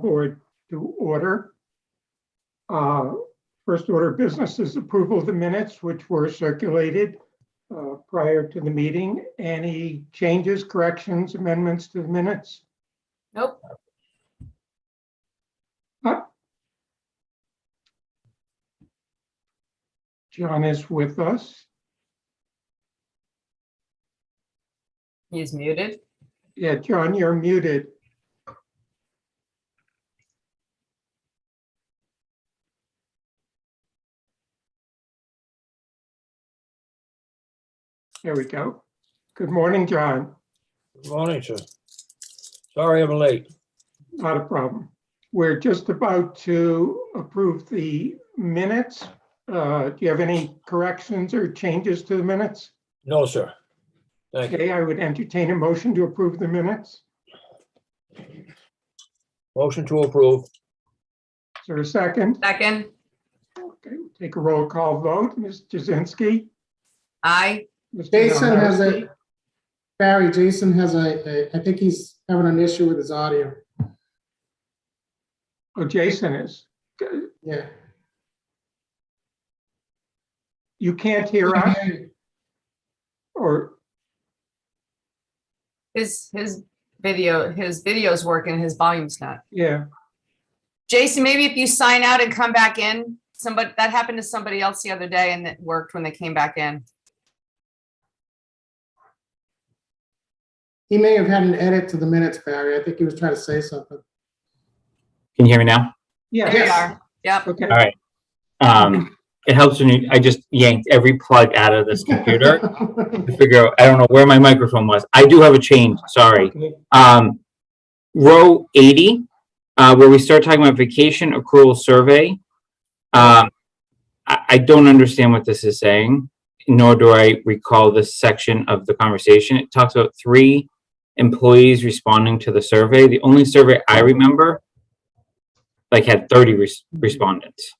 board to order. First order of business is approval of the minutes, which were circulated prior to the meeting. Any changes, corrections, amendments to the minutes? Nope. John is with us. He's muted. Yeah, John, you're muted. There we go. Good morning, John. Good morning, sir. Sorry I'm late. Not a problem. We're just about to approve the minutes. Do you have any corrections or changes to the minutes? No, sir. Thank you. Okay, I would entertain a motion to approve the minutes. Motion to approve. Is there a second? Second. Okay, we'll take a roll call vote. Ms. Jasinski? Aye. Mr. Jason has Malinowski? Barry, Jason has I think he's having an issue with his audio. Oh, Jason is. Yeah. You can't hear us? Or, His video's working, his volume's not. yeah, Jason, maybe if you sign out and come back in, that happened to somebody else the other day and it worked when they came back in. He may have had an edit to the minutes, Barry. I think he was trying to say something. Can you hear me now? yeah. There you are. Yep. Okay. All right. It helps when I just yanked every plug out of this computer to figure out, I don't know where my microphone was. I do have a change, sorry. Okay. Row 80, where we start talking about vacation accrual survey. I don't understand what this is saying, nor do I recall this section of the conversation. It talks about 3 employees responding to the survey. The only survey I remember had 30 respondents.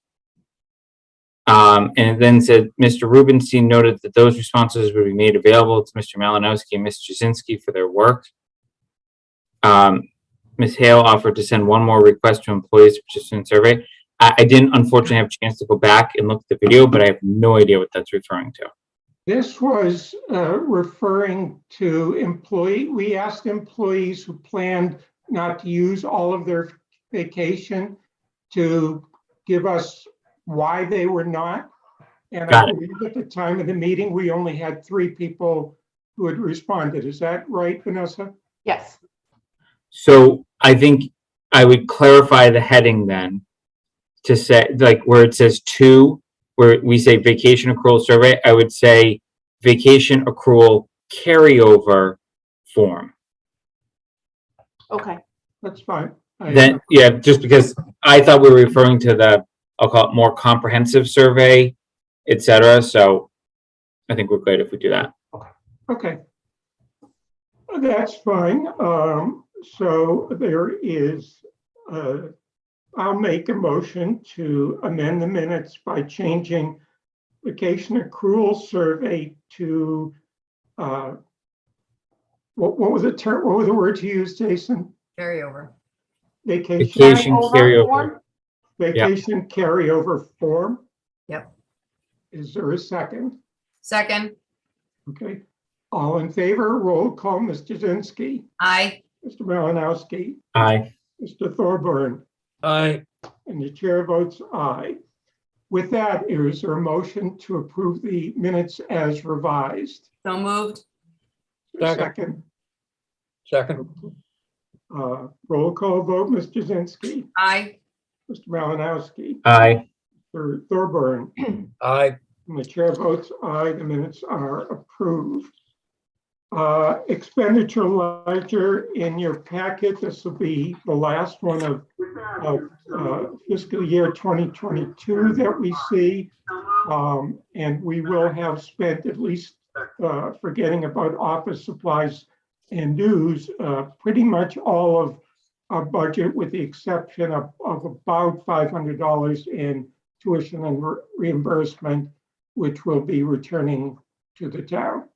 And it then said, Mr. Rubenstein noted that those responses would be made available to Mr. Malinowski and Ms. Jasinski for their work. Ms. Hale offered to send one more request to employees to participate in the survey. I didn't unfortunately have a chance to go back and look at the video, but I have no idea what that's referring to. This was referring to we asked employees who planned not to use all of their vacation to give us why they were not. And I believe at the time of the meeting, we only had 3 people who had responded. Is that right, Vanessa? Yes. So I think I would clarify the heading then to say, where it says 2, where we say vacation accrual survey, I would say vacation accrual carryover form. Okay. That's fine. Then, yeah, just because I thought we were referring to the, I'll call it more comprehensive survey, et cetera. So I think we're good if we do that. Okay. That's fine. So there is, I'll make a motion to amend the minutes by changing vacation accrual survey to, what was the term? What were the words you used, Jason? Carryover. Vacation carryover. Vacation carryover form. Yep. Is there a second? Second. Okay. All in favor, roll call, Ms. Jasinski, Aye. Mr. Malinowski, Aye. Mr. Thorburn, Aye. and the chair votes aye. With that, is there a motion to approve the minutes as revised? So moved. Second. Second. Roll call vote, Ms. Jasinski, Aye. Mr. Malinowski, Aye. Mr. Thorburn, Aye. and the chair votes aye. The minutes are approved. Expenditure ledger in your packet. This will be the last one of fiscal year 2022 that we see. And we will have spent, at least forgetting about office supplies and dues, pretty much all of our budget, with the exception of about $500 in tuition and reimbursement, which will be returning to the town.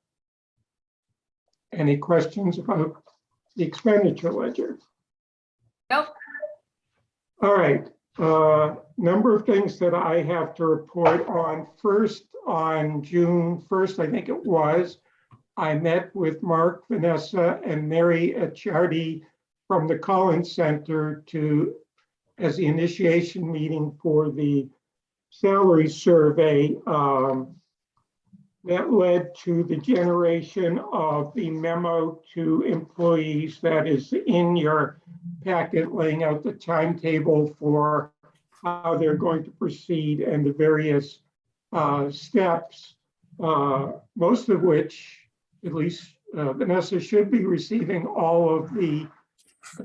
Any questions about the expenditure ledger? Nope. All right, number of things that I have to report on. First, on June 1st, I think it was, I met with Mark, Vanessa, and Mary Acciardi from the Collins Center as the initiation meeting for the salary survey. That led to the generation of the memo to employees that is in your packet, laying out the timetable for how they're going to proceed and the various steps, most of which, at least Vanessa should be receiving all of the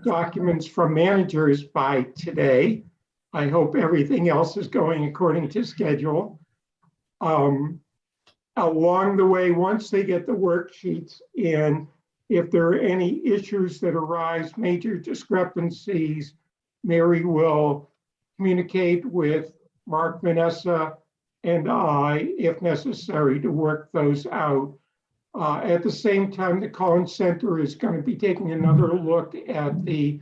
documents from managers by today. I hope everything else is going according to schedule. Along the way, once they get the worksheets in, if there are any issues that arise, major discrepancies, Mary will communicate with Mark, Vanessa, and I, if necessary, to work those out. At the same time, the Collins Center is going to be taking another look at the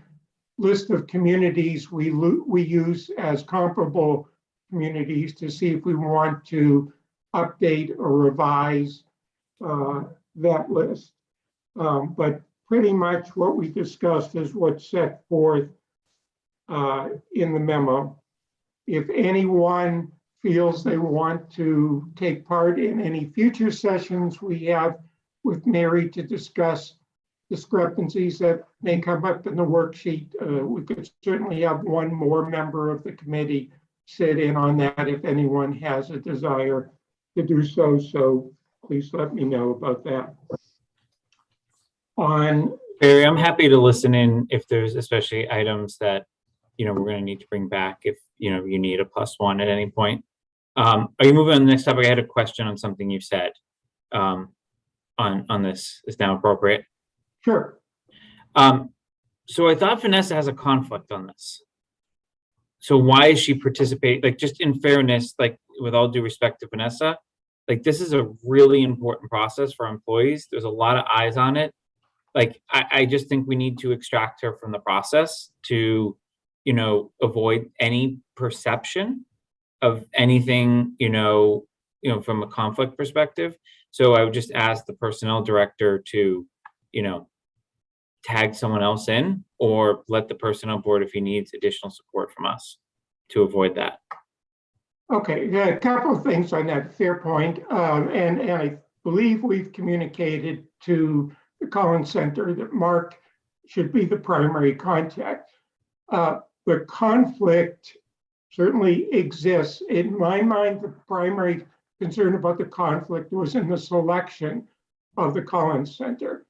list of communities we use as comparable communities to see if we want to update or revise that list. But pretty much what we discussed is what's set forth in the memo. If anyone feels they want to take part in any future sessions we have with Mary to discuss discrepancies that may come up in the worksheet, we could certainly have one more member of the committee sit in on that if anyone has a desire to do so. So please let me know about that. Barry, I'm happy to listen in if there's especially items that, we're going to need to bring back if, you need a +1 at any point. Are you moving on the next topic? I had a question on something you said on this. Is now appropriate? Sure. So I thought Vanessa has a conflict on this. So why is she participating? Like, just in fairness, like with all due respect to Vanessa, like this is a really important process for employees. There's a lot of eyes on it. Like, I just think we need to extract her from the process to, avoid any perception of anything, from a conflict perspective. So I would just ask the personnel director to, tag someone else in or let the person on board if he needs additional support from us to avoid that. Okay, yeah, a couple of things on that. Fair point. And I believe we've communicated to the Collins Center that Mark should be the primary contact. The conflict certainly exists. In my mind, the primary concern about the conflict was in the selection of the Collins Center.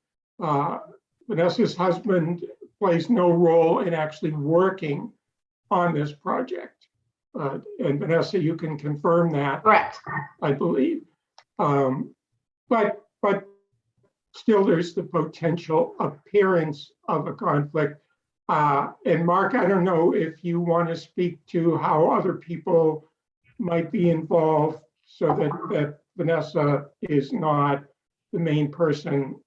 Vanessa's husband plays no role in actually working on this project. And Vanessa, you can confirm that. Correct. I believe. But still there's the potential appearance of a conflict. And Mark, I don't know if you want to speak to how other people might be involved so that Vanessa is not the main person,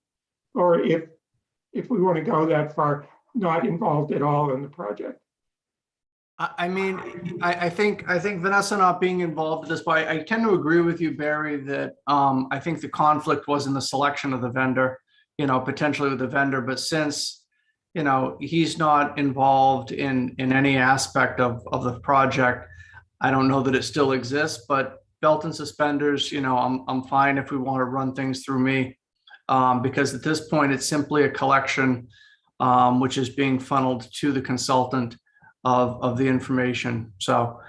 or if we want to go that far, not involved at all in the project. I mean, I think Vanessa not being involved in this, but I tend to agree with you, Barry, that I think the conflict was in the selection of the vendor, potentially with the vendor, but since, he's not involved in any aspect of the project, I don't know that it still exists, but belt and suspenders, I'm fine if we want to run things through me, because at this point, it's simply a collection, which is being funneled to the consultant of the information. So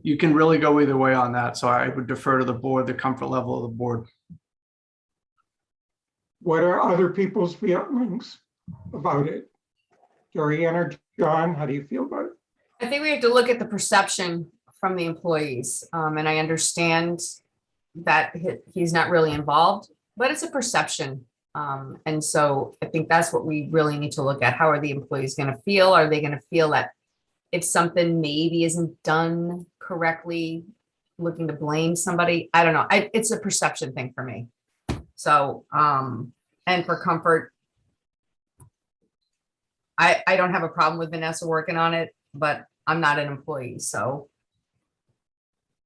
you can really go either way on that. So I would defer to the board, the comfort level of the board. What are other people's feelings about it? Joanne or John, how do you feel about it? I think we have to look at the perception from the employees. And I understand that he's not really involved, but it's a perception. And so I think that's what we really need to look at. How are the employees going to feel? Are they going to feel that if something maybe isn't done correctly, looking to blame somebody? I don't know. It's a perception thing for me. So, and for comfort, I don't have a problem with Vanessa working on it, but I'm not an employee, so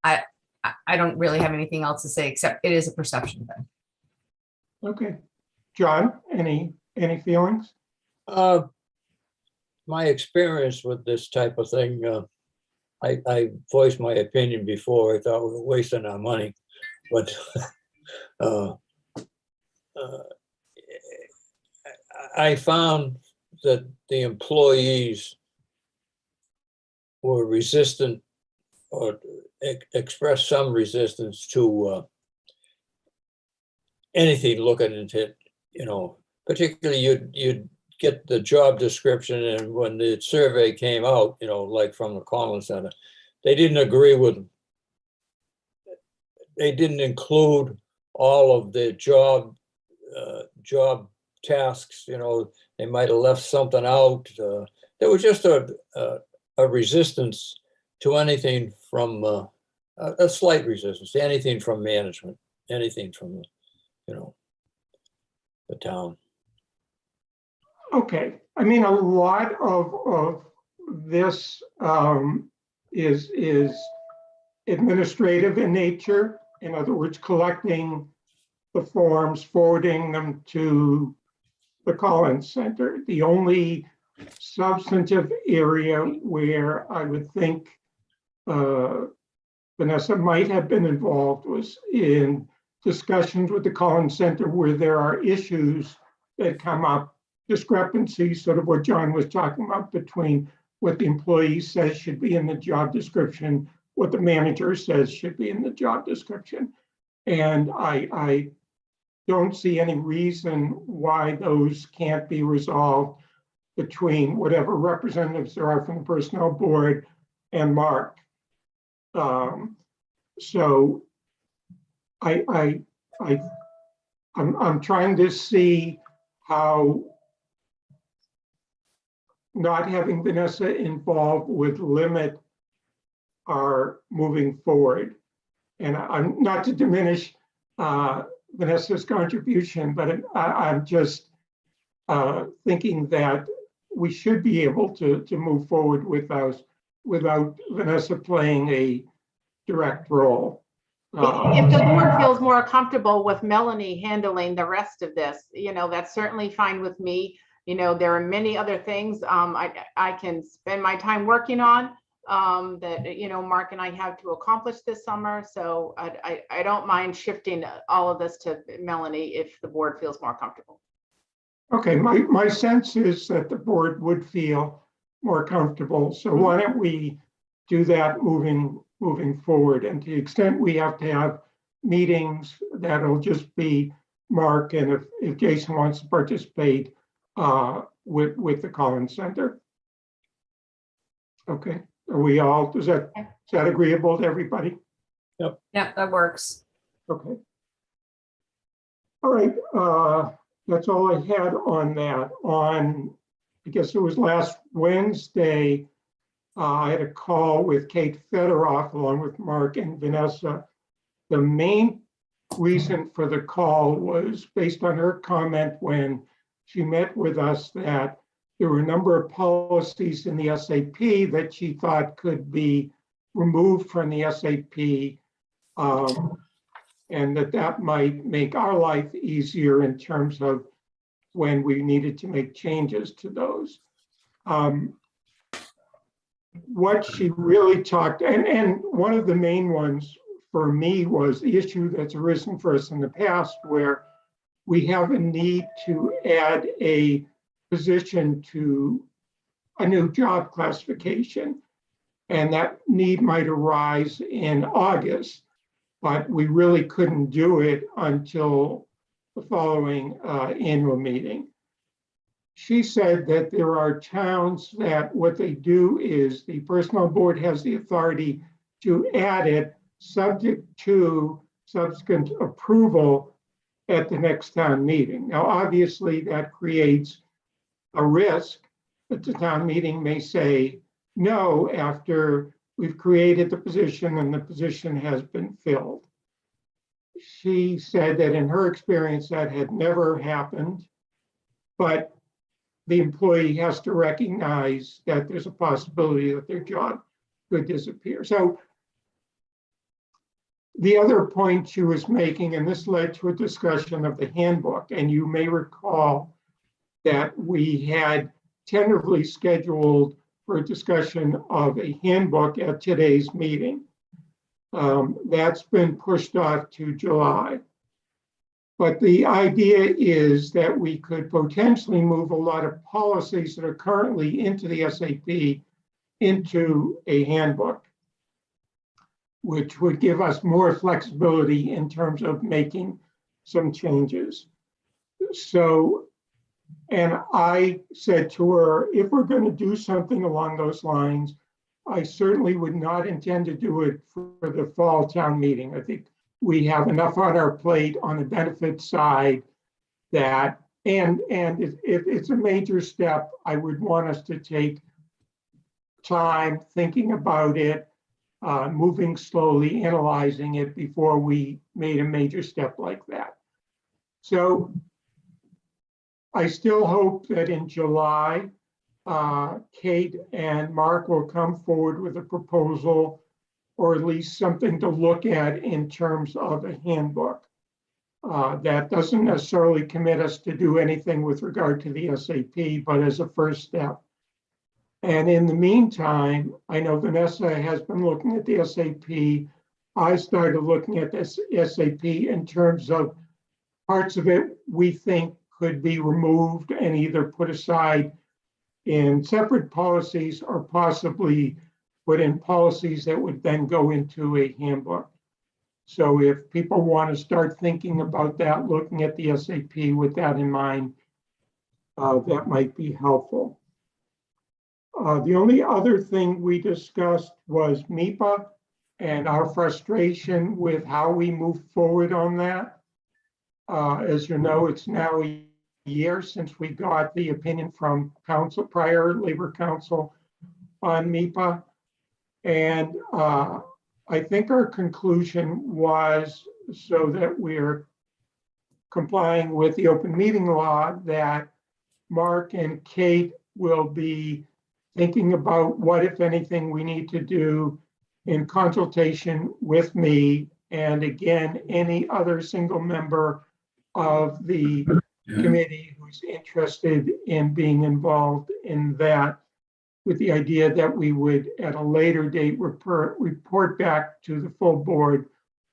I don't really have anything else to say, except it is a perception thing. Okay. John, any feelings? My experience with this type of thing, I voiced my opinion before. I thought we were wasting our money, but I found that the employees were resistant or expressed some resistance to anything looking into, particularly you'd get the job description, and when the survey came out, like from the Collins Center, they didn't agree with, they didn't include all of the job tasks, they might have left something out. There was just a resistance to anything from, a slight resistance to anything from management, anything from, the town. Okay, I mean, a lot of this is administrative in nature. In other words, collecting the forms, forwarding them to the Collins Center. The only substantive area where I would think Vanessa might have been involved was in discussions with the Collins Center where there are issues that come up, discrepancies, sort of what John was talking about between what the employee says should be in the job description, what the manager says should be in the job description. And I don't see any reason why those can't be resolved between whatever representatives there are from the personnel board and Mark. So I'm trying to see how not having Vanessa involved would limit our moving forward. And I'm not to diminish Vanessa's contribution, but I'm just thinking that we should be able to move forward without Vanessa playing a direct role. If the board feels more comfortable with Melanie handling the rest of this, that's certainly fine with me. There are many other things I can spend my time working on that, Mark and I have to accomplish this summer. So I don't mind shifting all of this to Melanie if the board feels more comfortable. Okay, my sense is that the board would feel more comfortable. So why don't we do that moving forward? And to the extent we have to have meetings, that'll just be Mark, and if Jason wants to participate with the Collins Center. Okay, are we all, is that agreeable to everybody? Yeah, that works. Okay. All right, that's all I had on that. I guess it was last Wednesday, I had a call with Kate Federoff along with Mark and Vanessa. The main reason for the call was based on her comment when she met with us that there were a number of policies in the SAP that she thought could be removed from the SAP, and that might make our life easier in terms of when we needed to make changes to those. What she really talked, and one of the main ones for me was the issue that's arisen for us in the past, where we have a need to add a position to a new job classification. And that need might arise in August, but we really couldn't do it until the following annual meeting. She said that there are towns that what they do is the personnel board has the authority to add it subject to subsequent approval at the next town meeting. Now, obviously that creates a risk that the town meeting may say no after we've created the position and the position has been filled. She said that in her experience that had never happened, but the employee has to recognize that there's a possibility that their job could disappear. So the other point she was making, and this led to a discussion of the handbook, and you may recall that we had tentatively scheduled for a discussion of a handbook at today's meeting. That's been pushed off to July. But the idea is that we could potentially move a lot of policies that are currently into the SAP into a handbook, which would give us more flexibility in terms of making some changes. So, and I said to her, if we're going to do something along those lines, I certainly would not intend to do it for the fall town meeting. I think we have enough on our plate on the benefit side that, and if it's a major step, I would want us to take time thinking about it, moving slowly, analyzing it before we made a major step like that. So I still hope that in July, Kate and Mark will come forward with a proposal, or at least something to look at in terms of a handbook. That doesn't necessarily commit us to do anything with regard to the SAP, but as a first step. And in the meantime, I know Vanessa has been looking at the SAP. I started looking at this SAP in terms of parts of it we think could be removed and either put aside in separate policies or possibly put in policies that would then go into a handbook. So if people want to start thinking about that, looking at the SAP with that in mind, that might be helpful. The only other thing we discussed was MIPA and our frustration with how we move forward on that. As you know, it's now a year since we got the opinion from prior Labor Council on MIPA. And I think our conclusion was, so that we're complying with the open meeting law, that Mark and Kate will be thinking about what, if anything, we need to do in consultation with me, and again, any other single member of the committee who's interested in being involved in that, with the idea that we would at a later date report back to the full board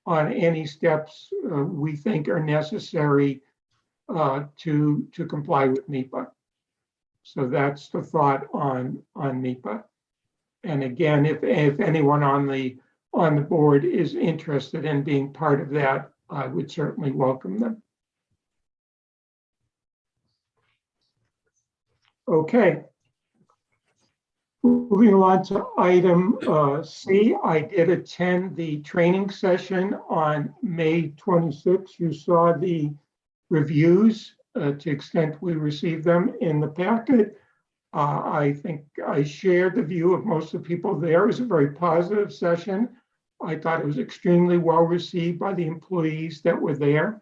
on any steps we think are necessary to comply with MIPA. So that's the thought on MIPA. And again, if anyone on the board is interested in being part of that, I would certainly welcome them. Okay. Moving on to item C, I did attend the training session on May 26th. You saw the reviews to the extent we received them in the packet. I think I shared the view of most of the people there. It was a very positive session. I thought it was extremely well received by the employees that were there.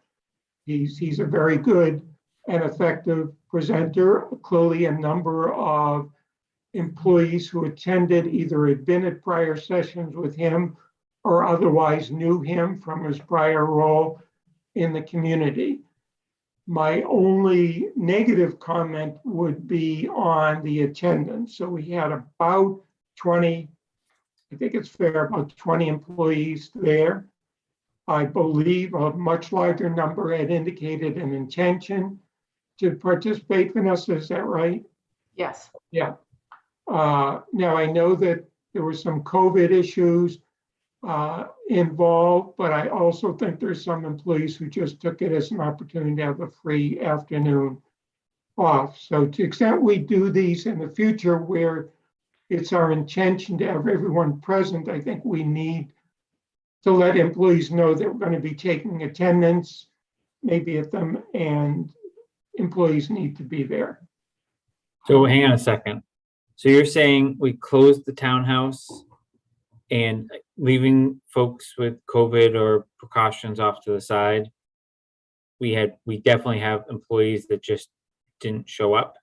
He's a very good and effective presenter. Clearly, a number of employees who attended either had been at prior sessions with him or otherwise knew him from his prior role in the community. My only negative comment would be on the attendance. So we had about 20, I think it's fair, about 20 employees there. I believe a much larger number had indicated an intention to participate. Vanessa, is that right? Yes. Yeah. Now I know that there were some COVID issues involved, but I also think there's some employees who just took it as an opportunity to have a free afternoon off. So to the extent we do these in the future where it's our intention to have everyone present, I think we need to let employees know that we're going to be taking attendance, maybe at them, and employees need to be there. So hang on a second. So you're saying we closed the townhouse and leaving folks with COVID or precautions off to the side? We definitely have employees that just didn't show up.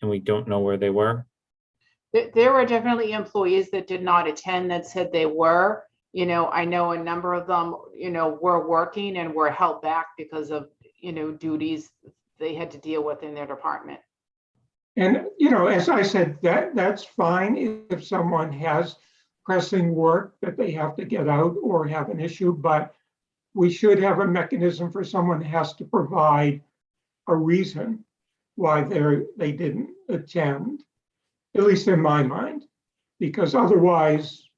and we don't know where they were? There were definitely employees that did not attend that said they were. I know a number of them, were working and were held back because of, duties they had to deal with in their department. And, as I said, that's fine if someone has pressing work that they have to get out or have an issue, but we should have a mechanism for someone who has to provide a reason why they didn't attend, at least in my mind, because otherwise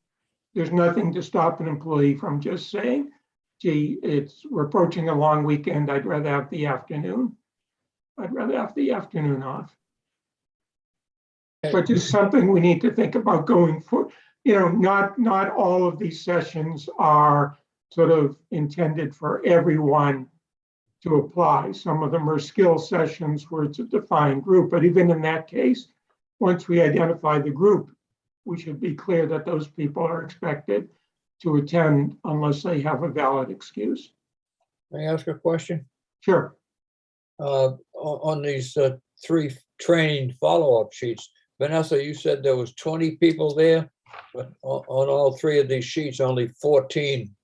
there's nothing to stop an employee from just saying, gee, we're approaching a long weekend. I'd rather have the afternoon. Off. But just something we need to think about going forward. Not all of these sessions are sort of intended for everyone to apply. Some of them are skill sessions where it's a defined group, but even in that case, once we identify the group, we should be clear that those people are expected to attend unless they have a valid excuse. May I ask a question? Sure. On these 3 training follow-up sheets, Vanessa, you said there was 20 people there, but on all 3 of these sheets, only 14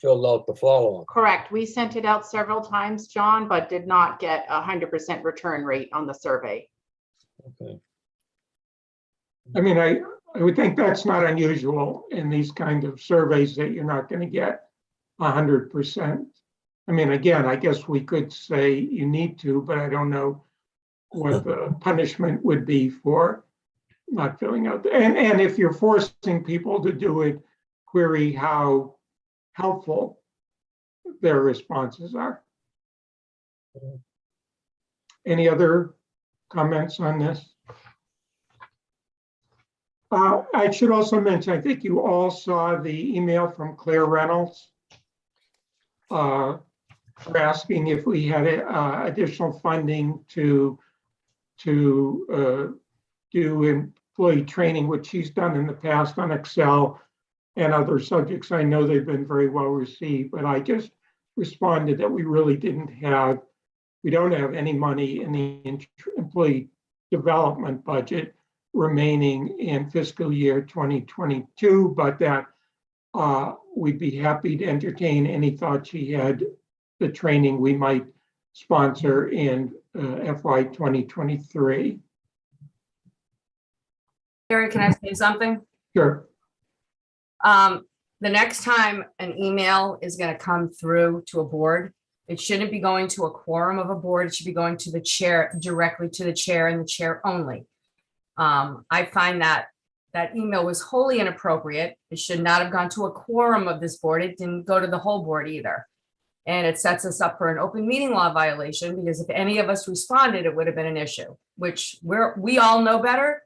filled out the follow-up. Correct. We sent it out several times, John, but did not get 100% return rate on the survey. Okay. I mean, I would think that's not unusual in these kind of surveys that you're not going to get 100%. I mean, again, I guess we could say you need to, but I don't know what the punishment would be for not filling out. And if you're forcing people to do it, query how helpful their responses are. Any other comments on this? I should also mention, I think you all saw the email from Claire Reynolds asking if we had additional funding to do employee training, which she's done in the past on Excel and other subjects. I know they've been very well received, but I just responded that we really we don't have any money in the employee development budget remaining in fiscal year 2022, but that we'd be happy to entertain any thought she had, the training we might sponsor in FY 2023. Gary, can I say something? Sure. The next time an email is going to come through to a board, it shouldn't be going to a quorum of a board. It should be going to the chair, directly to the chair and the chair only. I find that email was wholly inappropriate. It should not have gone to a quorum of this board. It didn't go to the whole board either. And it sets us up for an open meeting law violation, because if any of us responded, it would have been an issue, which we all know better.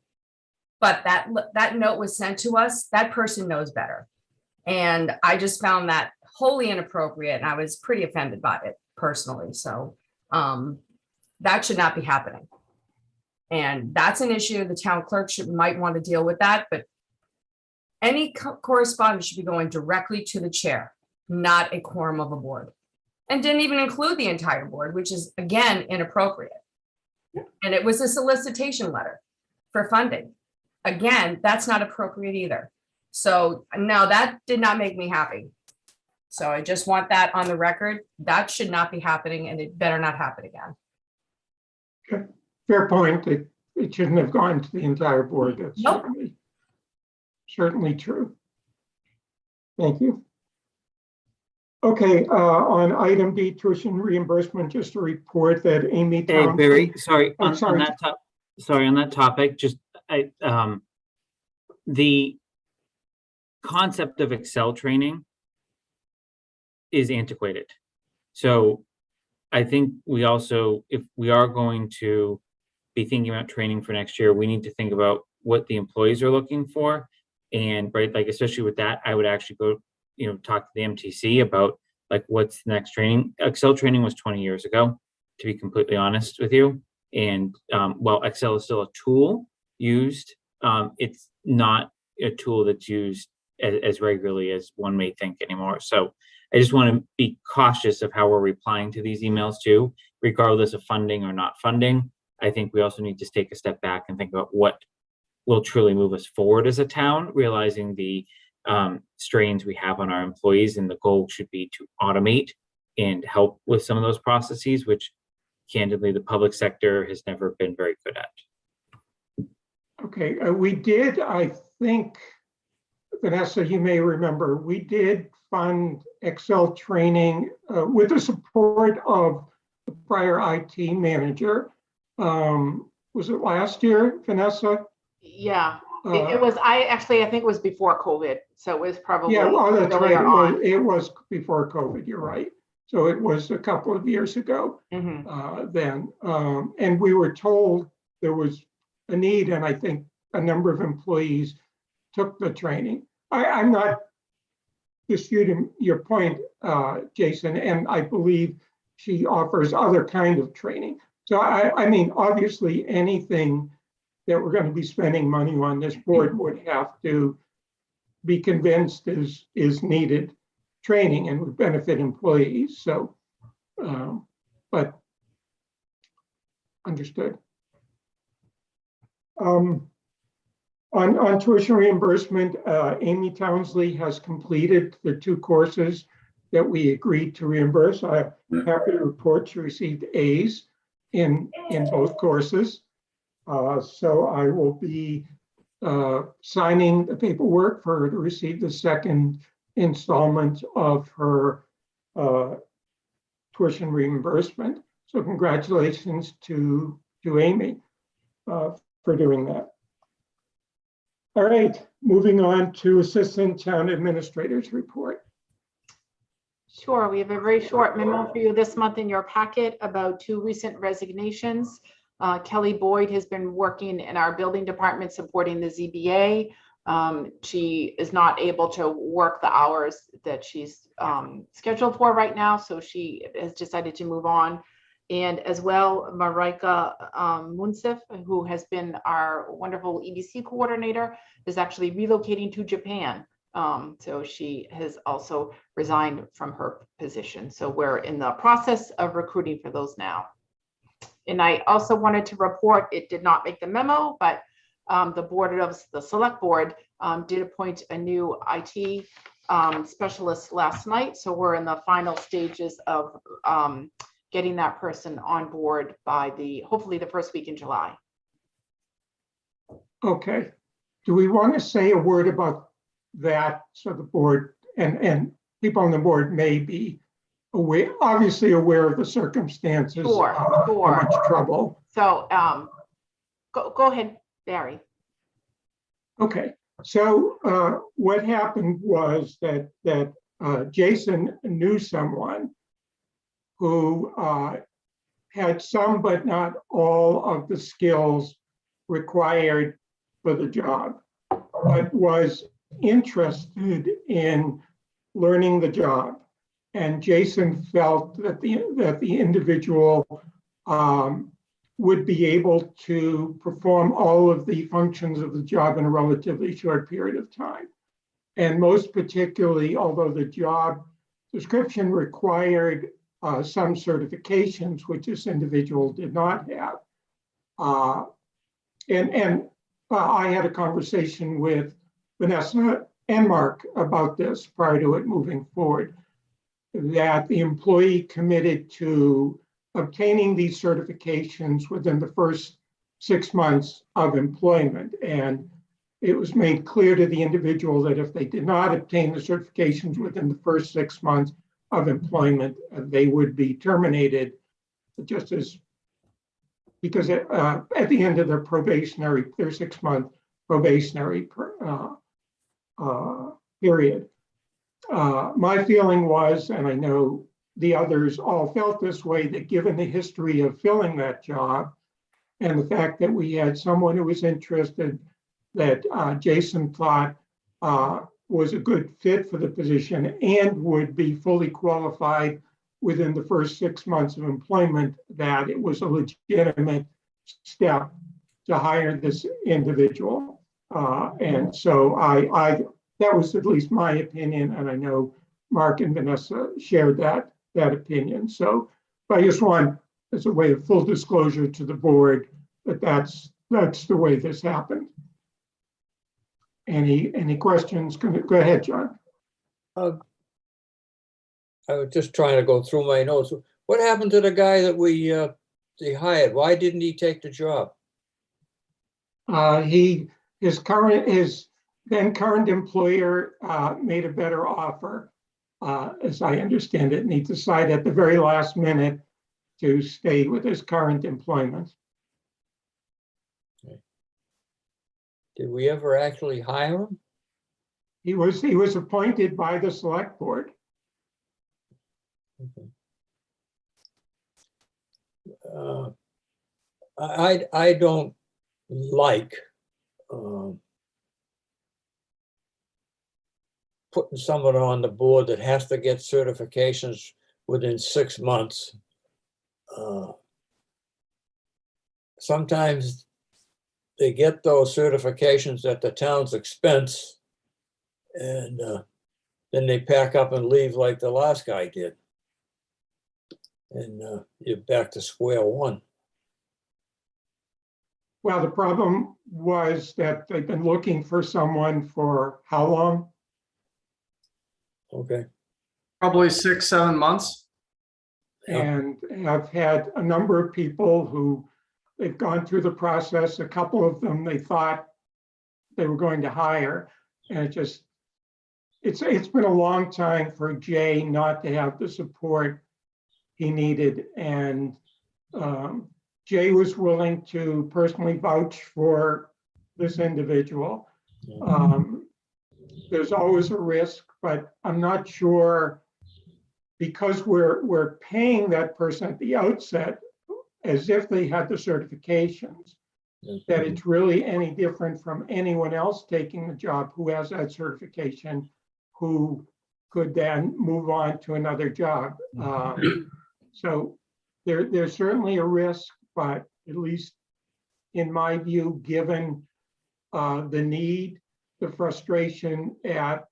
But that note was sent to us. That person knows better. And I just found that wholly inappropriate, and I was pretty offended by it personally. So that should not be happening. And that's an issue. The town clerk might want to deal with that, but any correspondence should be going directly to the chair, not a quorum of a board. And didn't even include the entire board, which is, again, inappropriate. And it was a solicitation letter for funding. Again, that's not appropriate either. So no, that did not make me happy. So I just want that on the record. That should not be happening, and it better not happen again. Okay. Fair point. It shouldn't have gone to the entire board. That's Nope. certainly true. Thank you. Okay, on item D, tuition reimbursement, just a report that Amy. Hey, Barry, sorry, Oh, on that topic, just the concept of Excel training is antiquated. So I think we also, if we are going to be thinking about training for next year, we need to think about what the employees are looking for. And right, like, especially with that, I would actually go, talk to the MTC about like what's the next training. Excel training was 20 years ago, to be completely honest with you. And while Excel is still a tool used, it's not a tool that's used as regularly as one may think anymore. So I just want to be cautious of how we're replying to these emails too, regardless of funding or not funding. I think we also need to take a step back and think about what will truly move us forward as a town, realizing the strains we have on our employees, and the goal should be to automate and help with some of those processes, which candidly the public sector has never been very good at. Okay, we did, I think, Vanessa, you may remember, we did fund Excel training with the support of the prior IT manager. Was it last year, Vanessa? Yeah, it was, I think it was before COVID, so it was probably. Yeah, well, that's right. earlier on. It was before COVID, you're right. So it was a couple of years ago then. And we were told there was a need, and I think a number of employees took the training. I'm not disputing your point, Jason, and I believe she offers other kind of training. So I mean, obviously anything that we're going to be spending money on, this board would have to be convinced is needed training and would benefit employees. So, but understood. On tuition reimbursement, Amy Townsley has completed the 2 courses that we agreed to reimburse. I'm happy to report she received A's in both courses. So I will be signing the paperwork for her to receive the second installment of her tuition reimbursement. So congratulations to Amy for doing that. All right, moving on to Assistant Town Administrator's report. Sure, we have a very short memo for you this month in your packet about 2 recent resignations. Kelly Boyd has been working in our building department supporting the ZBA. She is not able to work the hours that she's scheduled for right now, so she has decided to move on. And as well, Marika Munsif, who has been our wonderful EDC coordinator, is actually relocating to Japan. So she has also resigned from her position. So we're in the process of recruiting for those now. And I also wanted to report, it did not make the memo, but the select board did appoint a new IT specialist last night. So we're in the final stages of getting that person on board by hopefully the first week in July. Okay. Do we want to say a word about that so the board and people on the board may be obviously aware of the circumstances? Sure. How much trouble. So go ahead, Barry. Okay. So what happened was that Jason knew someone who had some but not all of the skills required for the job, but was interested in learning the job. And Jason felt that the individual would be able to perform all of the functions of the job in a relatively short period of time. And most particularly, although the job description required some certifications, which this individual did not have. And I had a conversation with Vanessa and Mark about this prior to it moving forward, that the employee committed to obtaining these certifications within the first 6 months of employment. And it was made clear to the individual that if they did not obtain the certifications within the first 6 months of employment, they would be terminated just as, because at the end of their 6-month probationary period. My feeling was, and I know the others all felt this way, that given the history of filling that job and the fact that we had someone who was interested, that Jason thought was a good fit for the position and would be fully qualified within the first 6 months of employment, that it was a legitimate step to hire this individual. And so that was at least my opinion, and I know Mark and Vanessa shared that opinion. So I just want as a way of full disclosure to the board that that's the way this happened. Any questions? Go ahead, John. I was just trying to go through my notes. What happened to the guy that they hired? Why didn't he take the job? His then current employer made a better offer, as I understand it, and he decided at the very last minute to stay with his current employment. Okay. Did we ever actually hire him? He was appointed by the select board. Okay. I don't like putting someone on the board that has to get certifications within 6 months. Sometimes they get those certifications at the town's expense, and then they pack up and leave like the last guy did. And you're back to square one. Well, the problem was that they've been looking for someone for how long? Okay. Probably 6, 7 months. Yeah. And have had a number of people who they've gone through the process. A couple of them they thought they were going to hire, and it's been a long time for Jay not to have the support he needed, and Jay was willing to personally vouch for this individual. There's always a risk, but I'm not sure, because we're paying that person at the outset as if they had the certifications, that it's really any different from anyone else taking the job who has that certification, who could then move on to another job. So there's certainly a risk, but at least in my view, given the need, the frustration at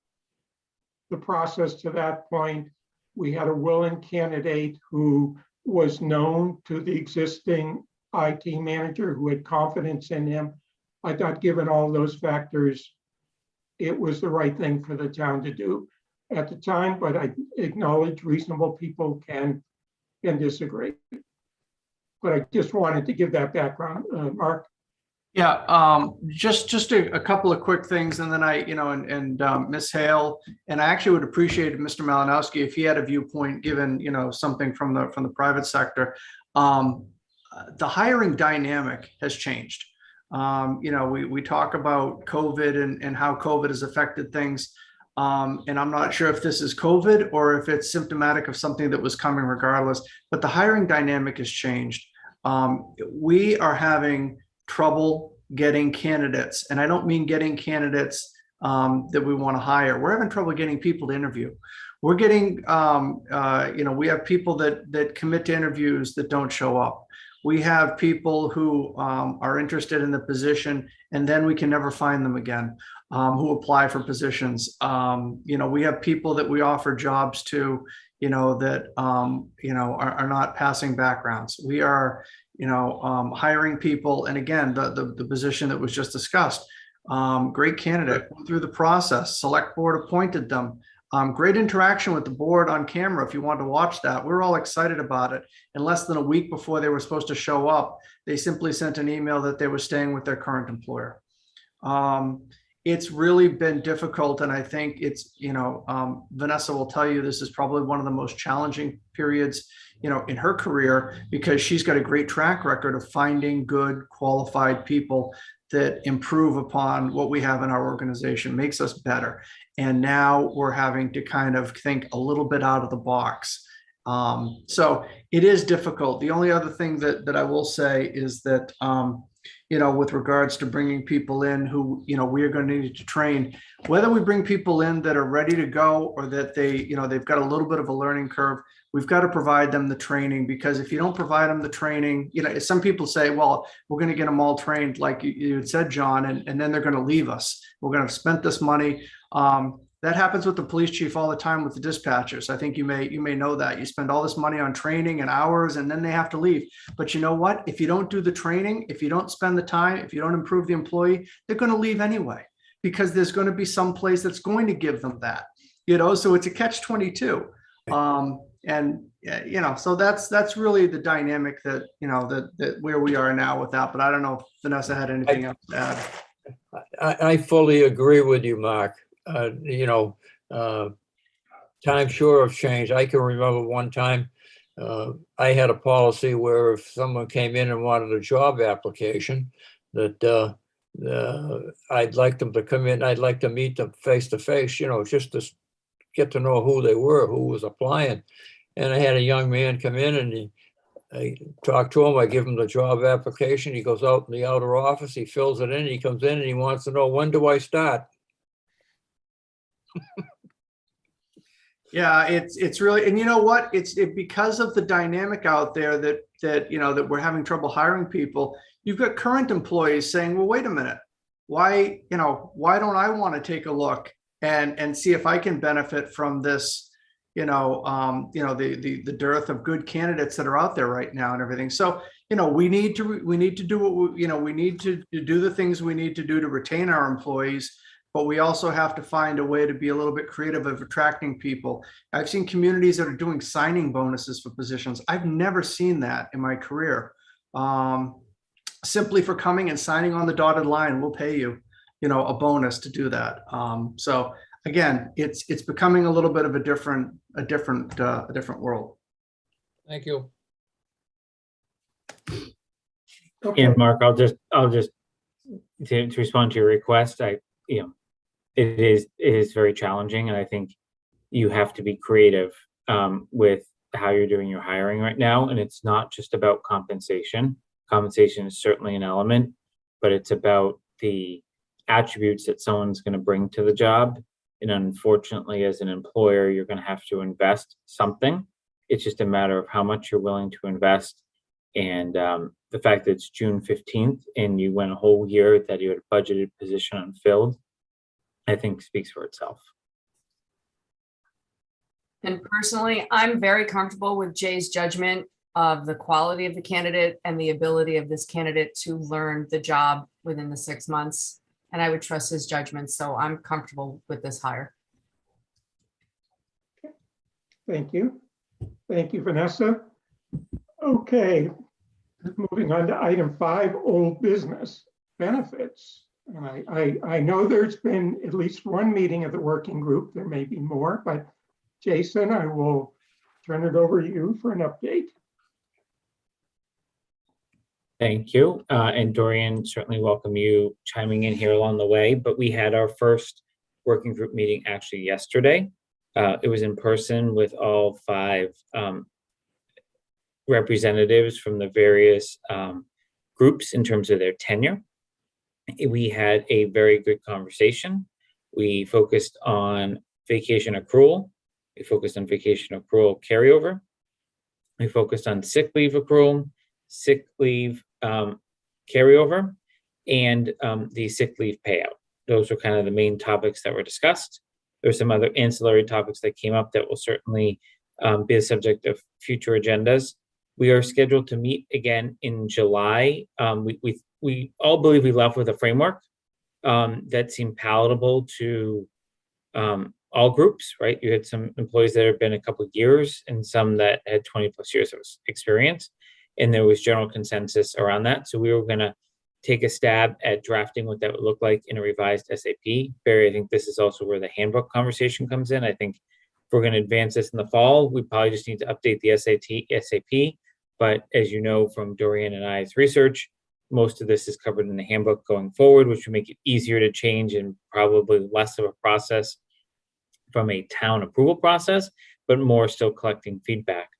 the process to that point, we had a willing candidate who was known to the existing IT manager who had confidence in him. I thought, given all those factors, it was the right thing for the town to do at the time, but I acknowledge reasonable people can disagree. But I just wanted to give that background. Mark? Yeah, just a couple of quick things, and then Ms. Hale, and I actually would appreciate Mr. Malinowski if he had a viewpoint, given something from the private sector. The hiring dynamic has changed. We talk about COVID and how COVID has affected things, and I'm not sure if this is COVID or if it's symptomatic of something that was coming regardless. But the hiring dynamic has changed. We are having trouble getting candidates, and I don't mean getting candidates that we want to hire. We're having trouble getting people to interview. We're getting, we have people that commit to interviews that don't show up. We have people who are interested in the position, and then we can never find them again, who apply for positions. We have people that we offer jobs to, that are not passing backgrounds. We are hiring people, and again, the position that was just discussed, great candidate, went through the process, select board appointed them, great interaction with the board on camera. If you want to watch that, we're all excited about it. And less than a week before they were supposed to show up, they simply sent an email that they were staying with their current employer. It's really been difficult, and I think it's, Vanessa will tell you this is probably one of the most challenging periods in her career, because she's got a great track record of finding good, qualified people that improve upon what we have in our organization, makes us better. And now we're having to kind of think a little bit out of the box. So it is difficult. The only other thing that I will say is that, with regards to bringing people in who, we are going to need to train, whether we bring people in that are ready to go or that they've got a little bit of a learning curve, we've got to provide them the training, because if you don't provide them the training, some people say, well, we're going to get them all trained, like you had said, John, and then they're going to leave us. We're going to have spent this money. That happens with the police chief all the time with the dispatchers. I think you may know that. You spend all this money on training and hours, and then they have to leave. But you know what? If you don't do the training, if you don't spend the time, if you don't improve the employee, they're going to leave anyway, because there's going to be some place that's going to give them that, so it's a catch-22. So that's really the dynamic that, that where we are now with that. But I don't know if Vanessa had anything else to add. I fully agree with you, Mark. Times sure have changed. I can remember one time I had a policy where if someone came in and wanted a job application, that I'd like them to come in. I'd like to meet them face to face, just to get to know who they were, who was applying. And I had a young man come in, and I talked to him. I give him the job application. He goes out in the outer office. He fills it in. He comes in and he wants to know, when do I start? Yeah, it's really, and you know what? It's because of the dynamic out there that we're having trouble hiring people. You've got current employees saying, well, wait a minute, why don't I want to take a look and see if I can benefit from this, the dearth of good candidates that are out there right now and everything. So, we need to do what we need to do the things we need to do to retain our employees. But we also have to find a way to be a little bit creative of attracting people. I've seen communities that are doing signing bonuses for positions. I've never seen that in my career. Simply for coming and signing on the dotted line, we'll pay you, a bonus to do that. So again, it's becoming a little bit of a different world. Thank you. Okay. And Mark, I'll just to respond to your request. It is very challenging, and I think you have to be creative with how you're doing your hiring right now. And it's not just about compensation. Compensation is certainly an element, but it's about the attributes that someone's going to bring to the job. And unfortunately, as an employer, you're going to have to invest something. It's just a matter of how much you're willing to invest. And the fact that it's June 15th and you went a whole year that you had a budgeted position unfilled, I think speaks for itself. And personally, I'm very comfortable with Jay's judgment of the quality of the candidate and the ability of this candidate to learn the job within the 6 months. And I would trust his judgment. So I'm comfortable with this hire. Thank you. Thank you, Vanessa. Okay, moving on to item 5, old business, benefits. And I know there's been at least one meeting of the working group. There may be more, but Jason, I will turn it over to you for an update. Thank you. And Dorian, certainly welcome you chiming in here along the way. But we had our first working group meeting actually yesterday. It was in person with all 5 representatives from the various groups in terms of their tenure. We had a very good conversation. We focused on vacation accrual. We focused on vacation accrual carryover. We focused on sick leave accrual, sick leave carryover, and the sick leave payout. Those were kind of the main topics that were discussed. There were some other ancillary topics that came up that will certainly be the subject of future agendas. We are scheduled to meet again in July. We all believe we left with a framework that seemed palatable to all groups, right? You had some employees that have been a couple of years and some that had 20 plus years of experience. And there was general consensus around that. So we were going to take a stab at drafting what that would look like in a revised SAP. Barry, I think this is also where the handbook conversation comes in. I think if we're going to advance this in the fall, we probably just need to update the SAP. But as you know from Dorian and I's research, most of this is covered in the handbook going forward, which will make it easier to change and probably less of a process from a town approval process, but more still collecting feedback.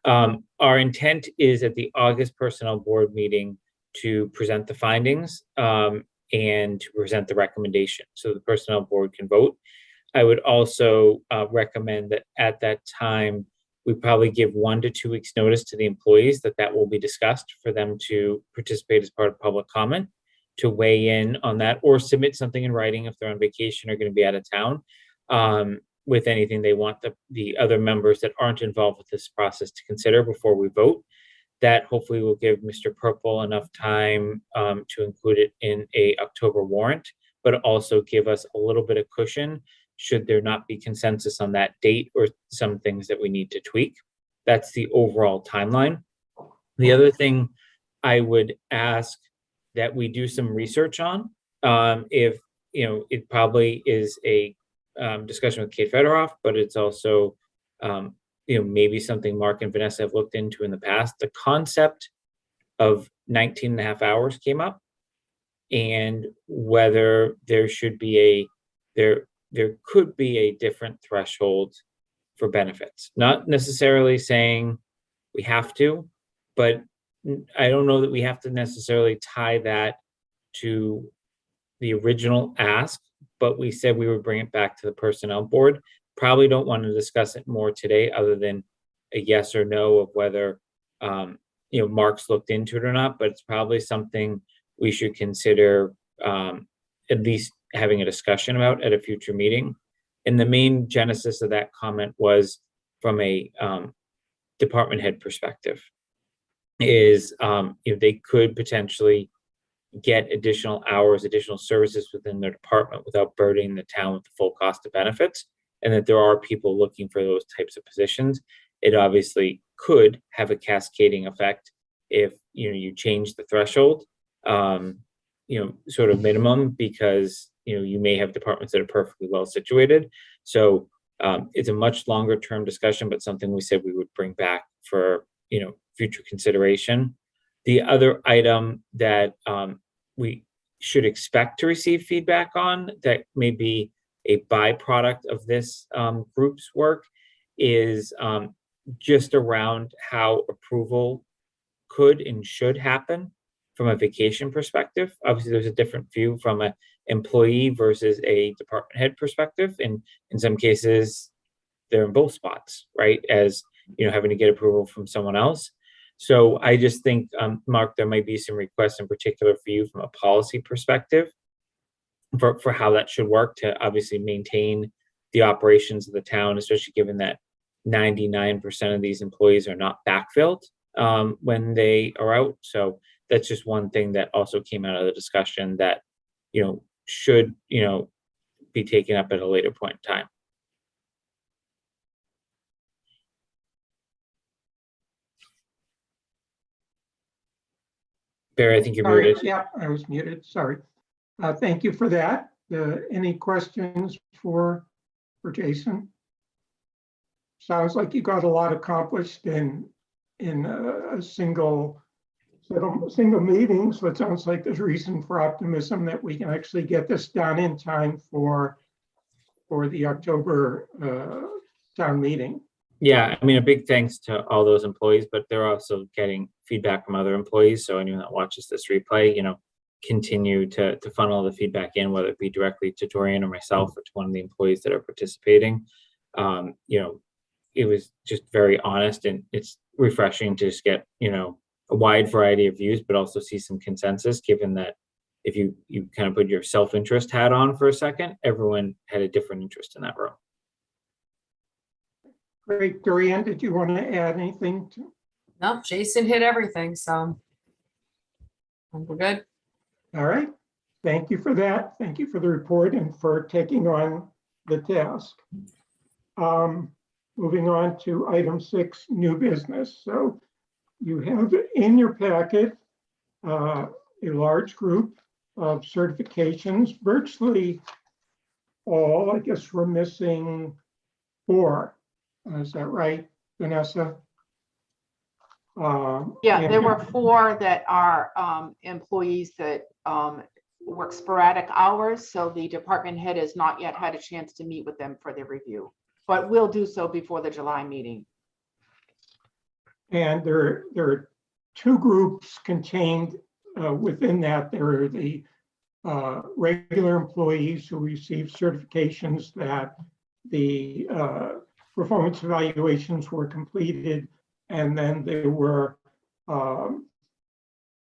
Our intent is at the August Personnel Board meeting to present the findings and to present the recommendation so the Personnel Board can vote. I would also recommend that at that time, we probably give 1 to 2 weeks notice to the employees that will be discussed for them to participate as part of public comment, to weigh in on that or submit something in writing if they're on vacation or going to be out of town. with anything they want the other members that aren't involved with this process to consider before we vote. That hopefully will give Mr. Purple enough time to include it in a October warrant, but also give us a little bit of cushion should there not be consensus on that date or some things that we need to tweak. That's the overall timeline. The other thing I would ask that we do some research on, if, it probably is a discussion with Kate Federoff, but it's also, maybe something Mark and Vanessa have looked into in the past. The concept of 19 and a half hours came up, and whether there should be there could be a different threshold for benefits. Not necessarily saying we have to, but I don't know that we have to necessarily tie that to the original ask, but we said we would bring it back to the personnel board. Probably don't want to discuss it more today other than a yes or no of whether, Mark's looked into it or not, but it's probably something we should consider at least having a discussion about at a future meeting. And the main genesis of that comment was from a department head perspective, is if they could potentially get additional hours, additional services within their department without burdening the town with the full cost of benefits, and that there are people looking for those types of positions. It obviously could have a cascading effect if you change the threshold, sort of minimum, because you may have departments that are perfectly well situated. So it's a much longer term discussion, but something we said we would bring back for future consideration. The other item that we should expect to receive feedback on that may be a byproduct of this group's work is just around how approval could and should happen from a vacation perspective. Obviously, there's a different view from an employee versus a department head perspective. And in some cases, they're in both spots, right? As having to get approval from someone else. So I just think, Mark, there might be some requests in particular for you from a policy perspective for how that should work to obviously maintain the operations of the town, especially given that 99% of these employees are not backfilled when they are out. So that's just one thing that also came out of the discussion that, should, be taken up at a later point in time. Barry, I think you're Sorry, muted. yeah, I was muted, sorry. Thank you for that. Any questions for Jason? Sounds like you got a lot accomplished in a single meeting, so it sounds like there's reason for optimism that we can actually get this done in time for the October town meeting. Yeah, I mean, a big thanks to all those employees, but they're also getting feedback from other employees. So anyone that watches this replay, continue to funnel the feedback in, whether it be directly to Dorian or myself or to one of the employees that are participating. It was just very honest, and it's refreshing to just get, a wide variety of views, but also see some consensus, given that if you kind of put your self-interest hat on for a second, everyone had a different interest in that room. Great. Dorian, did you want to add anything? No, Jason hit everything, so we're good. All right. Thank you for that. Thank you for the report and for taking on the task. Moving on to item 6, new business. So you have in your packet a large group of certifications, virtually all. I guess we're missing 4. Is that right, Vanessa? Yeah, there were 4 that are employees that work sporadic hours. So the department head has not yet had a chance to meet with them for their review, but will do so before the July meeting. And there are 2 groups contained within that. There are the regular employees who receive certifications that the performance evaluations were completed, and then there were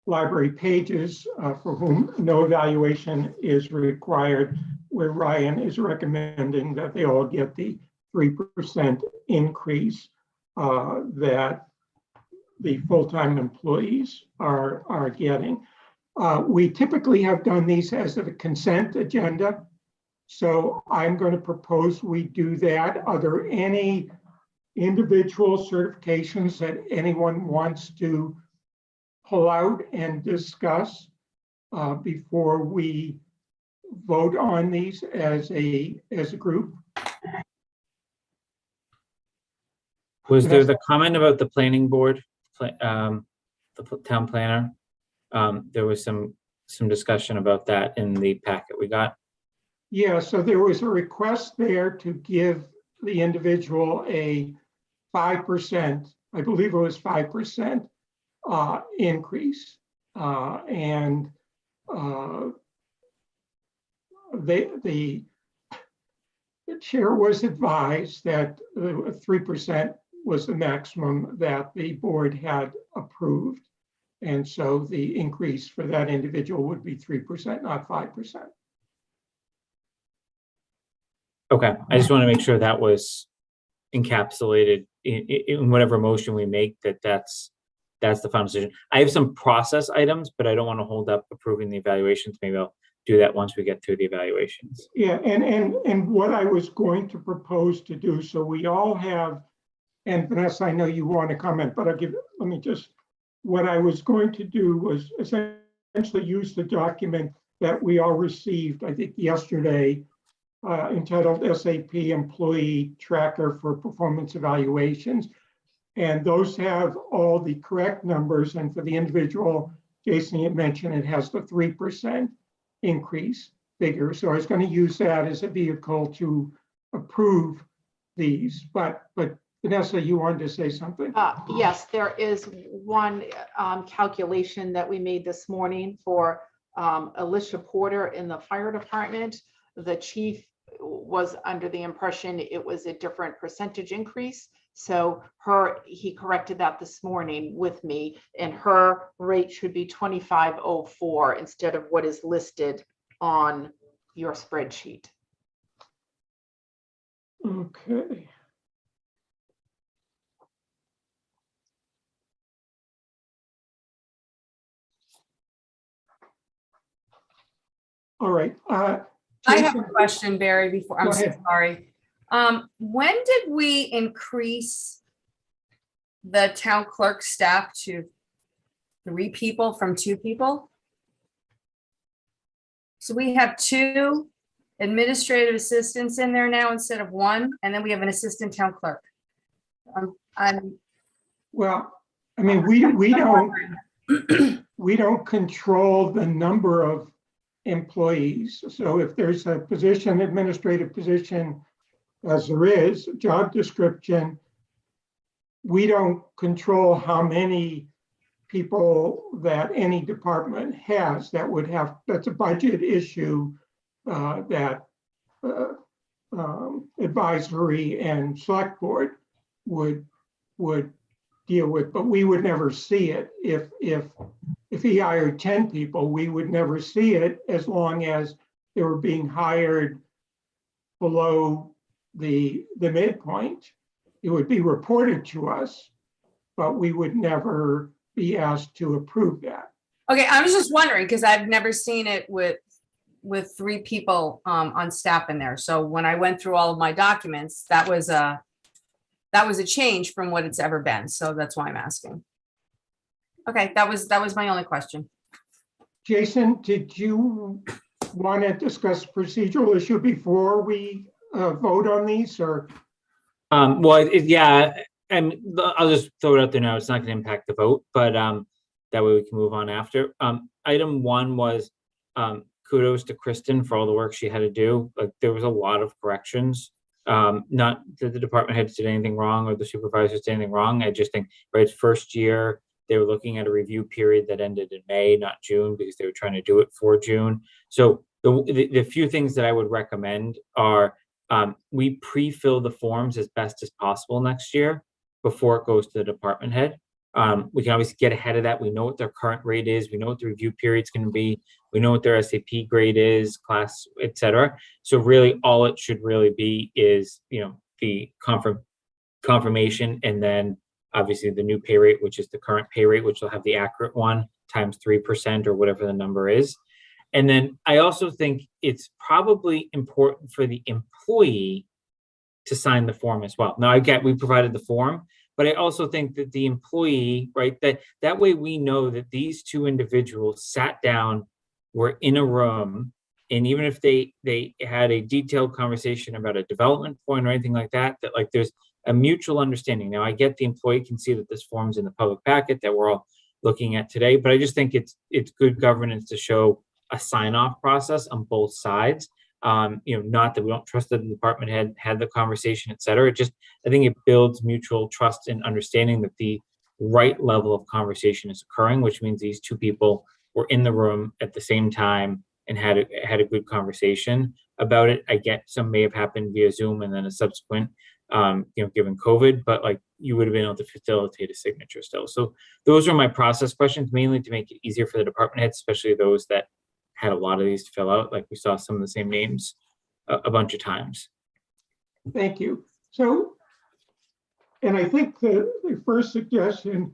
library pages for whom no evaluation is required, where Ryan is recommending that they all get the 3% increase that the full-time employees are getting. We typically have done these as a consent agenda. So I'm going to propose we do that. Are there any individual certifications that anyone wants to pull out and discuss before we vote on these as a group? Was there the comment about the planning board, the town planner? There was some discussion about that in the packet we got. Yeah, so there was a request there to give the individual a 5%, I believe it was 5% increase. And the chair was advised that 3% was the maximum that the board had approved. And so the increase for that individual would be 3%, not 5%. Okay, I just want to make sure that was encapsulated in whatever motion we make, that's the final decision. I have some process items, but I don't want to hold up approving the evaluations. Maybe I'll do that once we get through the evaluations. Yeah, and what I was going to propose to do, so we all have, and Vanessa, I know you want to comment, but what I was going to do was essentially use the document that we all received, I think yesterday, entitled SAP Employee Tracker for Performance Evaluations. And those have all the correct numbers. And for the individual, Jason had mentioned, it has the 3% increase figure. So I was going to use that as a vehicle to approve these. But Vanessa, you wanted to say something? Yes, there is one calculation that we made this morning for Alicia Porter in the fire department. The chief was under the impression it was a different percentage increase. So he corrected that this morning with me, and her rate should be 2504 instead of what is listed on your spreadsheet. Okay. All right. I have a question, Barry, before, I'm Go so ahead. sorry. When did we increase the town clerk staff to 3 people from 2 people? So we have 2 administrative assistants in there now instead of 1, and then we have an assistant town clerk. Well, I mean, we don't control the number of employees. So if there's a position, administrative position, as there is, job description, we don't control how many people that any department has. That's a budget issue that advisory and select board would deal with, but we would never see it. If he hired 10 people, we would never see it as long as they were being hired below the midpoint. It would be reported to us, but we would never be asked to approve that. Okay, I was just wondering, because I've never seen it with 3 people on staff in there. So when I went through all of my documents, that was a change from what it's ever been. So that's why I'm asking. Okay, that was my only question. Jason, did you want to discuss procedural issue before we vote on these, or? Yeah, and I'll just throw it out there now. It's not going to impact the vote, but that way we can move on after. Item 1 was kudos to Kristen for all the work she had to do. Like, there was a lot of corrections. Not that the department heads did anything wrong or the supervisors did anything wrong. I just think, right, first year, they were looking at a review period that ended in May, not June, because they were trying to do it for June. So the few things that I would recommend are we pre-fill the forms as best as possible next year before it goes to the department head. We can obviously get ahead of that. We know what their current rate is. We know what the review period is going to be. We know what their SAP grade is, class, et cetera. So really, all it should really be is, the confirmation, and then obviously the new pay rate, which is the current pay rate, which will have the accurate one times 3% or whatever the number is. And then I also think it's probably important for the employee to sign the form as well. Now, we provided the form, but I also think that the employee, right, that way we know that these two individuals sat down, were in a room, and even if they had a detailed conversation about a development point or anything like that, that like there's a mutual understanding. Now, I get the employee can see that this form's in the public packet that we're all looking at today, but I just think it's good governance to show a sign-off process on both sides. Not that we don't trust that the department had the conversation, et cetera. I think it builds mutual trust and understanding that the right level of conversation is occurring, which means these two people were in the room at the same time and had a good conversation about it. I get some may have happened via Zoom and then a subsequent, given COVID, but like you would have been able to facilitate a signature still. So those are my process questions, mainly to make it easier for the department heads, especially those that had a lot of these to fill out. Like we saw some of the same names a bunch of times. Thank you. So, and I think the first suggestion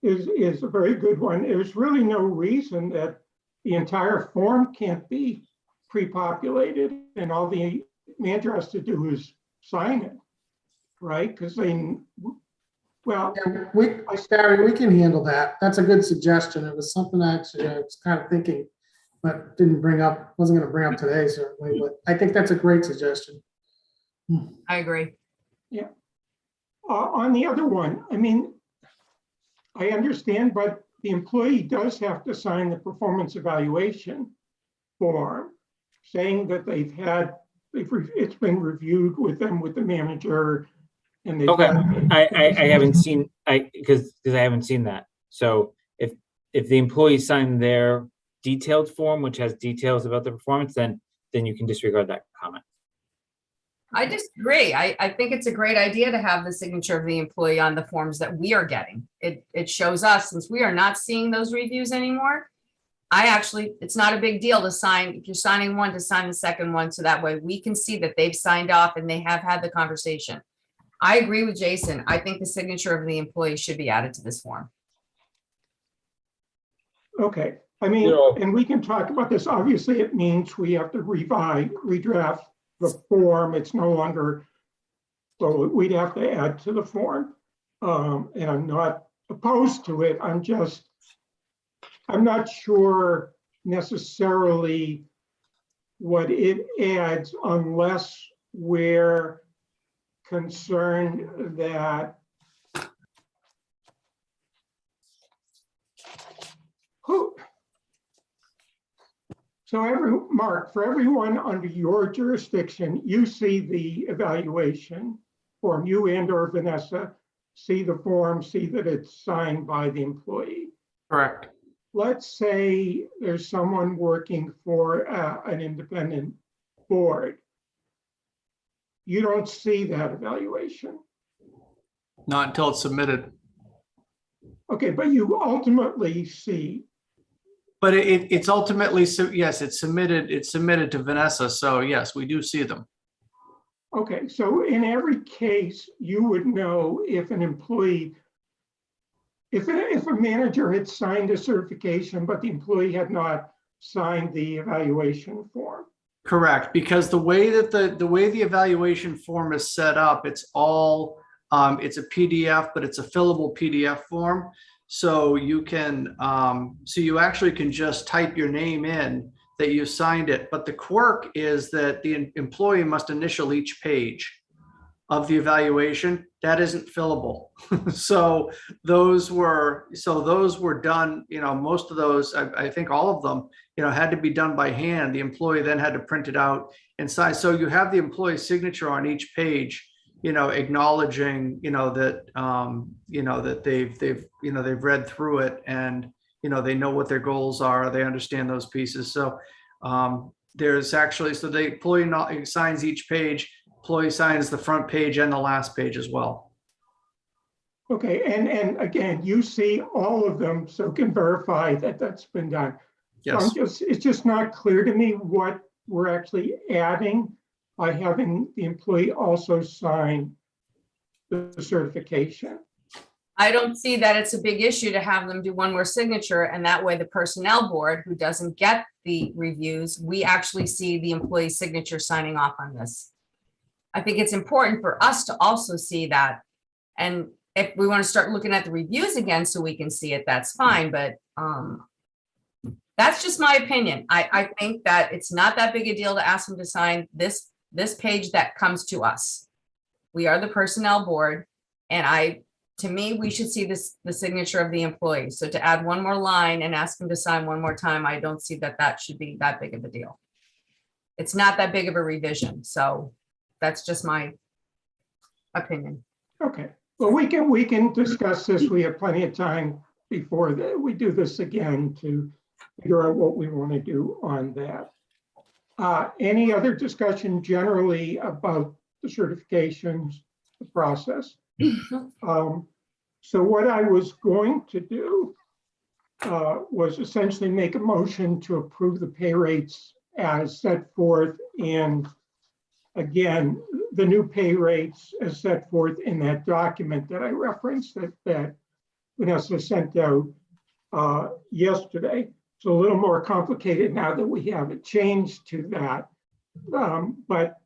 is a very good one. There's really no reason that the entire form can't be pre-populated and all the manager has to do is sign it, right? Because Barry, we can handle that. That's a good suggestion. It was something actually I was kind of thinking, but wasn't going to bring up today, certainly, but I think that's a great suggestion. I agree. Yeah. On the other one, I mean, I understand, but the employee does have to sign the performance evaluation form saying that it's been reviewed with them, with the manager. And they've Okay, I haven't seen, because I haven't seen that. So if the employee signed their detailed form, which has details about the performance, then you can disregard that comment. I disagree. I think it's a great idea to have the signature of the employee on the forms that we are getting. It shows us, since we are not seeing those reviews anymore, it's not a big deal to sign, if you're signing one, to sign the second one, so that way we can see that they've signed off and they have had the conversation. I agree with Jason. I think the signature of the employee should be added to this form. Okay, I mean, and we can talk about this. Obviously, it means we have to redraft the form. It's no longer, so we'd have to add to the form. And I'm not opposed to it. I'm not sure necessarily what it adds unless we're concerned that Mark, for everyone under your jurisdiction, you see the evaluation form, you and/or Vanessa see the form, see that it's signed by the employee. Correct. Let's say there's someone working for an independent board. You don't see that evaluation. Not until it's submitted. Okay, but you ultimately see. But it's ultimately, yes, it's submitted to Vanessa. So yes, we do see them. Okay, so in every case, you would know if an employee, if a manager had signed a certification, but the employee had not signed the evaluation form. Correct, because the way the evaluation form is set up, it's all it's a PDF, but it's a fillable PDF form. So you can, so you actually can just type your name in that you signed it. But the quirk is that the employee must initial each page of the evaluation. That isn't fillable. So those were done, most of those, I think all of them, had to be done by hand. The employee then had to print it out and sign. So you have the employee's signature on each page, acknowledging, that, that they've read through it and, they know what their goals are. They understand those pieces. So there's actually, so the employee signs each page, employee signs the front page and the last page as well. Okay, and again, you see all of them, so can verify that that's been done. Yes. It's just not clear to me what we're actually adding by having the employee also sign the certification. I don't see that it's a big issue to have them do one more signature, and that way the personnel board, who doesn't get the reviews, we actually see the employee's signature signing off on this. I think it's important for us to also see that. And if we want to start looking at the reviews again so we can see it, that's fine, but that's just my opinion. I think that it's not that big a deal to ask them to sign this page that comes to us. We are the personnel board, and to me, we should see the signature of the employee. So to add one more line and ask them to sign one more time, I don't see that should be that big of a deal. It's not that big of a revision, so that's just my opinion. Okay, well, we can discuss this. We have plenty of time before we do this again to figure out what we want to do on that. Any other discussion generally about the certifications, the process? So what I was going to do was essentially make a motion to approve the pay rates as set forth, and again, the new pay rates as set forth in that document that I referenced that Vanessa sent out yesterday. It's a little more complicated now that we have a change to that, but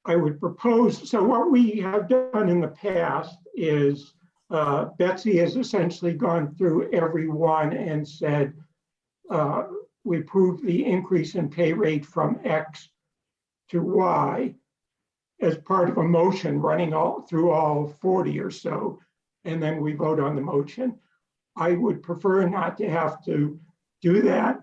I would propose, so what we have done in the past is Betsy has essentially gone through every one and said, we approved the increase in pay rate from X to Y as part of a motion running through all 40 or so, and then we vote on the motion. I would prefer not to have to do that.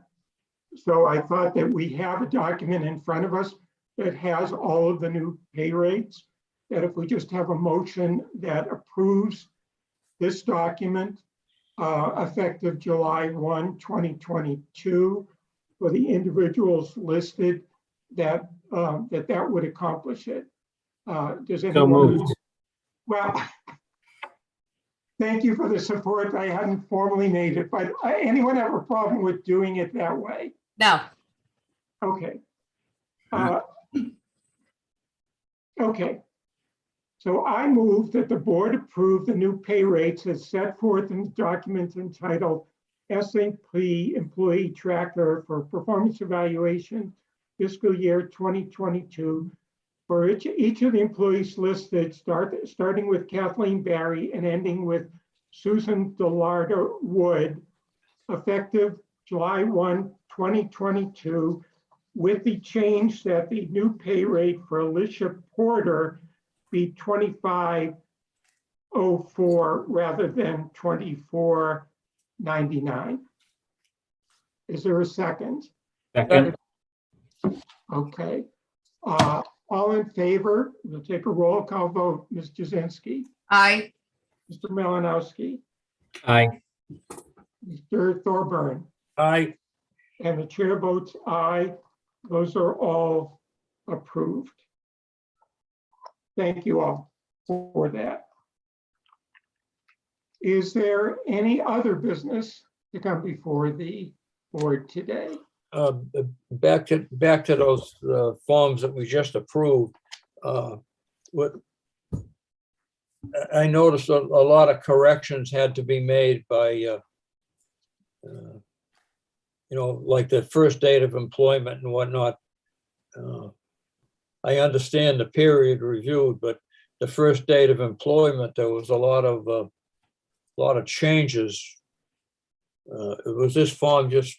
So I thought that we have a document in front of us that has all of the new pay rates, that if we just have a motion that approves this document effective July 1, 2022, for the individuals listed, that would accomplish it. Does So anyone? moved. Well, thank you for the support. I hadn't formally made it, but anyone have a problem with doing it that way? No, Okay. Okay. So I move that the board approve the new pay rates as set forth in the document entitled SAP Employee Tracker for Performance Evaluation Fiscal Year 2022 for each of the employees listed, starting with Kathleen Barry and ending with Susan Delarda Wood, effective July 1, 2022, with the change that the new pay rate for Alicia Porter be $25.04 rather than $24.99. Is there a second? Second. Okay. All in favor? We'll take a roll call vote. Ms. Jazinski, I, Mr. Malinowski, Aye. Mr. Thorburn, Aye. and the chair votes aye. Those are all approved. Thank you all for that. Is there any other business to come before the board today? Back to those forms that we just approved. What I noticed a lot of corrections had to be made by like the first date of employment and whatnot. I understand the period reviewed, but the first date of employment, there was a lot of changes. Was this form just,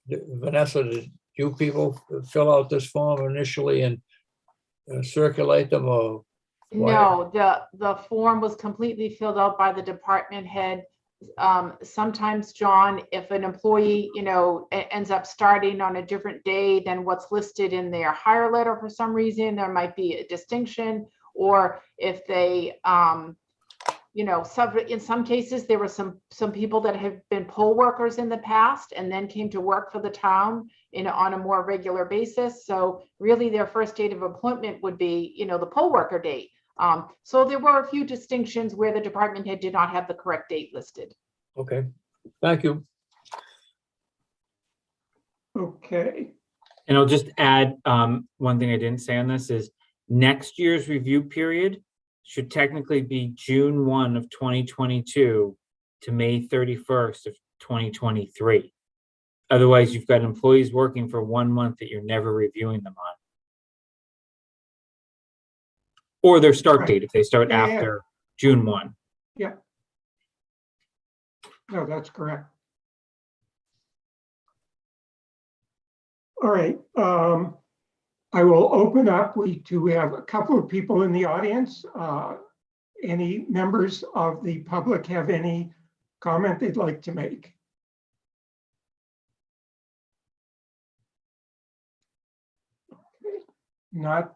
Vanessa, did you people fill out this form initially and circulate them, or? Why? No, the form was completely filled out by the department head. Sometimes, John, if an employee, ends up starting on a different day than what's listed in their hire letter for some reason, there might be a distinction. Or if they, in some cases, there were some people that have been poll workers in the past and then came to work for the town on a more regular basis. So really their first date of appointment would be, the poll worker date. So there were a few distinctions where the department head did not have the correct date listed. Okay, thank you. Okay, And I'll just add, one thing I didn't say on this is next year's review period should technically be June 1 of 2022 to May 31st of 2023. Otherwise, you've got employees working for 1 month that you're never reviewing them on. Or their start Right. date, if they start Yeah, yeah. after June 1. no, that's correct. All right, I will open up. We do have a couple of people in the audience. Any members of the public have any comment they'd like to make? Okay, not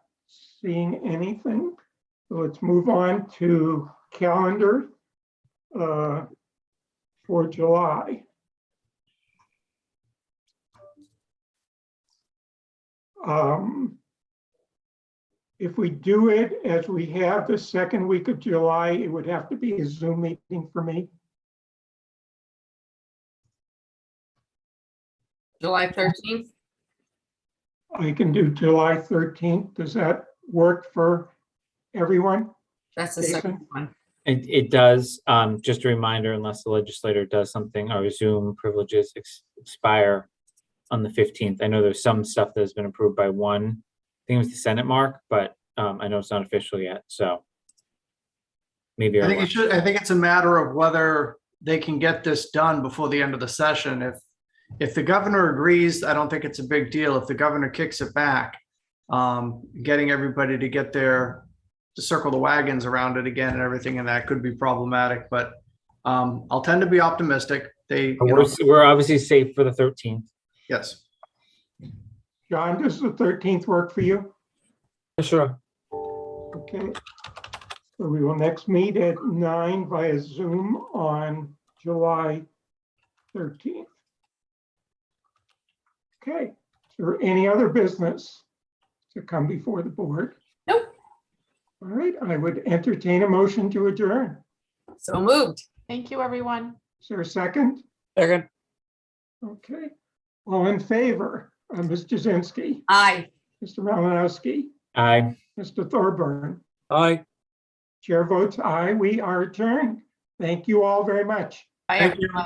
seeing anything. So let's move on to calendar for July. If we do it as we have the second week of July, it would have to be a Zoom meeting for me. July 13th. I can do July 13th. Does that work for everyone? That's the Jason? second one. It does, just a reminder, unless the legislator does something, our Zoom privileges expire on the 15th. I know there's some stuff that has been approved by one, I think it was the Senate mark, but I know it's not official yet, so. Maybe. I think it's a matter of whether they can get this done before the end of the session. If the governor agrees, I don't think it's a big deal. If the governor kicks it back, getting everybody to get there, to circle the wagons around it again and everything, and that could be problematic, but I'll tend to be optimistic. We're obviously safe for the 13th. Yes. John, does the 13th work for you? Sure. Okay. So we will next meet at 9 via Zoom on July 13th. Okay. Is there any other business to come before the board? Nope. All right, I would entertain a motion to adjourn. So moved. Thank you, everyone. Is there a second? Second. Okay. All in favor? Ms. Jazinski, Aye. Mr. Malinowski, Aye. Mr. Thorburn. Aye. Chair votes aye. We are adjourned. Thank you all very much. Bye, Thank you. everyone.